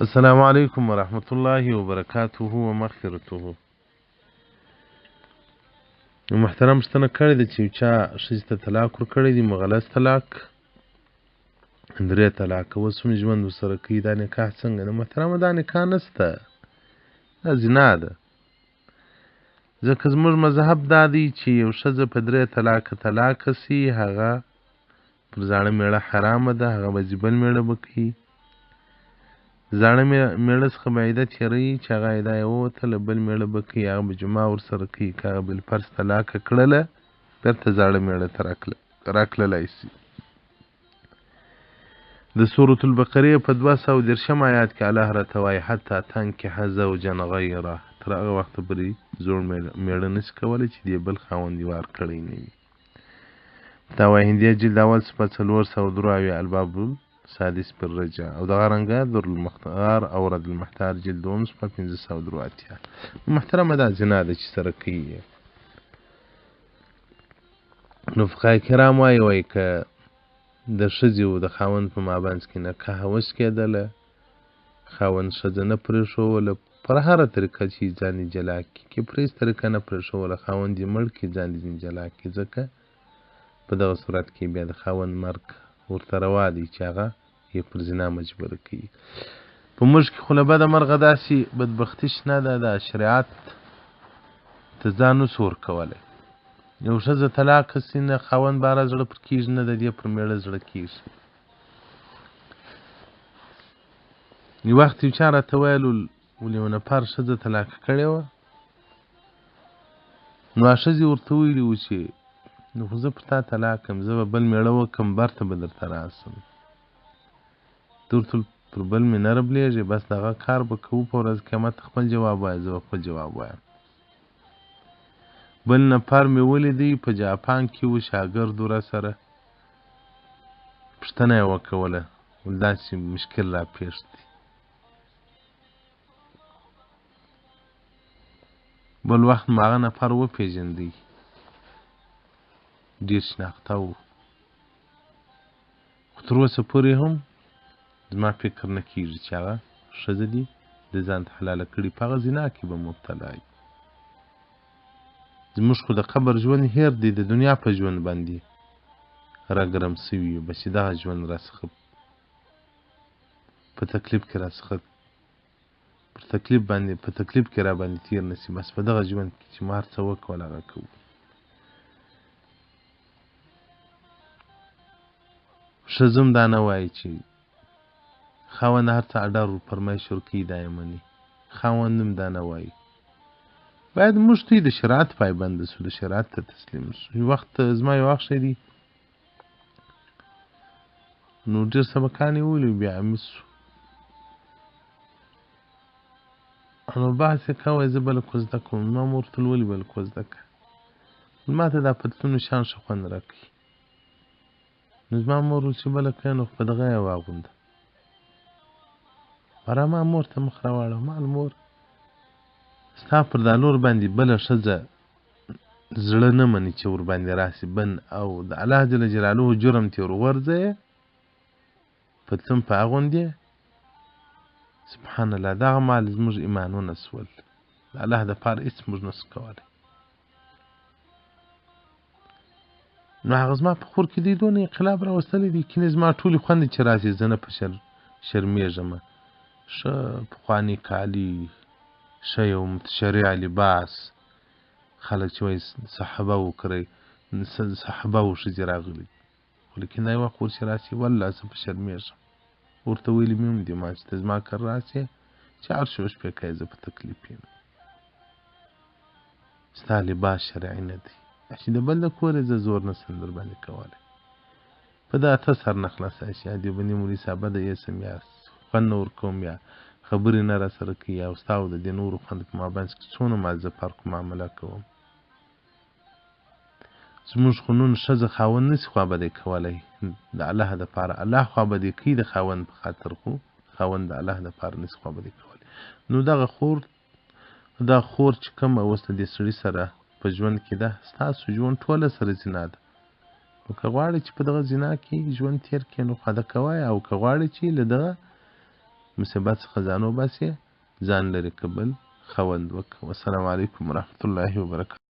السلام علیکم ورحمت الله وبرکاته ومغفرته. محترم شتنه کړی ده چې چا ښځې ته طلاق ورکړی دی، مغلظ طلاق 3 طلاقه، اوس هم ژوند ورسره کوي. دا نکاح څنګه ده محترمه؟ دا نکاح نسته، دا زنا ده. ځکه زموږ مذهب دا دی چې یو ښځه په 3 طلاقه طلاقه سي، هغه پر زاړه میړه حرامه ده، هغه به بل میړه به کوي. زاړه میړه څخه به عیده تېروي چې هغه عیده یې ووتله، بل میړه به کوي، هغه به جمعه ورسره کوي. که هغه بالفرض طلاقه کړله، بېرته زاړه میړه ته راکړلی سي. د سورة البقرې په 230 آیات کې الله راته وایي حتی تنکح زوجا غیره، تر هغه وخته پورې زوړ میړه نشي کولی چې د بل خاوند یې وار کړی نه وي. دا وایي هندیه جلد اول صفحه 403 الباب سادس پر رجع، او دغه رنګه در المختار او رد المحتار جلد 2 صفحه 583. محترمه دا زنا ده چې سره کوي. نو فقهای کرام وایي که د ښځې او د خاوند په مابینځ کې نکاح وشکېدله، خاوند ښځه نه پرېښوله پر هره طریقه چې ځان یې جلا کړي، که په هېڅ طریقه نه پرېښوله، خاوند یې مړ کړي، ځان یې جلا کړي، ځکه په دغه صورت کې بیا د خاوند مرګ ورته روا دی چې هغه یې پر زنا مجبوره کوي. په موږ کې خو له بده مرغه داسې بدبختي شنه ده، دا شریعت ته ځان نسو ورکولی. یو ښځه طلاقه سي، نه خاوند باره زړه پر کېږي، نه د دې پر میړه زړه کېږي. یو وخت یو چا راته ویل ول یو نفر ښځه طلاقه کړې وه، نو ښځې ورته ویلي وو چې نو خو زه پر تا طلاق یم، زه به بل میړه وکړم، برته به درته راسم، ته ورته پر بل مې نه ربلېږې، بس دغه کار به کوو، په ورځ قیامت خپل جواب وایه، زه به خپل جواب وایم. بل نفر مې ولیدی په جاپان کې و، شاګرد و راسره، پوښتنه یې وکوله داسې مشکل راپېښ دی. بل وخت مې هغه نفر وپېژندی، ډېر شناخته و، خو تر اوسه پورې هم زما فکر نه کېږي چې هغه ښځه دي د ځان ته حلاله کړي، په هغه زنا کې به مبتلا وي. زموږ خو د قبر ژوند هېر دی، د دنیا په ژوند باندې راګرم سوي یو، بس چې دغه ژوند راڅخه په تکلیف کې راڅخه په تکلیف کې را باندې تېر نه سي، بس په دغه ژوند کې چې ما هر څه وکول هغه کوو. ښځه هم دا نه وایي چې خاوند هر څه اډر فرمایش ورکوي دا یې مني، خاوند هم دا نه وایي. باید موږ ته د شریعت پایبنده سو، د شریعت ته تسلیم سو. یو وخت زما یو اخ دی، نو ډېر سبقان یې وویلي، بیا عمي سو، نو بحث یې کوی زه بله کوزده کوم. ما مور ورته ولې بله کوزده کړه؟ ما ته دا پتلون شان ښه خوند راکوي. نو زما مور وویل چې بله کوې نو په دغه یې واغونده. ما مور ته مخ راواړوه، ما مور ستا پر دا لور باندې بله ښځه زړه نه مني چې ور باندې راسي بند، او د الله جل جلاله جرم تې ور وغورځوې، پتلون په اغوندې. سبحان الله، دغه مال زموږ ایمانونه سول، د الله دپاره هېڅ موږ نسو کولی. نو هغه زما په خور کې دی دونه انقلاب راوستلی دی، کینې زما ټولې خوندې چې راسي، زه نه په شرمېږم. ښه پخواني کالي، ښه یو متشرع لباس، خلک چې وایي صحابه وکړئ، صحابه و ښځې راغلي، خو لیکن دا یو وخت ورسې راسي والله زه په شرمېږم. ورته ویلي مې هم دي ما چې ته زما کره راسې چې هر څه وشپې کوې، زه په تکلیف یم، ستا لباس شرعي نه دی، چې د بل د کور یې زه زور نسم در باندې کولی. په دا ته سر نه خلاصه شي، د بني مولي صاحبه د یسم یا خوند نه ورکوم، یا خبرې نه را سره کوي، او ستا او د دې نورو خوند په مابینځ کې څونه ما زه فرق معامله کوم. زموږ خو نن ښځه خاوند نسي خوابدی کولی د الله دپاره، الله خوابدی کوي د خاوند په خاطر، خو خاوند د الله دپاره نسي خوابدی کولی. نو دغه دا خور چې کومه اوس د دې سړي سره په ژوند کې ده، ستاسو ژوند ټوله سره زنا ده. نو که غواړئ چې په دغه زنا کې ژوند تېر کړئ نو خواده کوئ، او که غواړئ چې له دغه مصیبت څخه ځان وباسې ځان لرې که بل خاوند وکړه. والسلام علیکم ورحمة الله وبرکاته.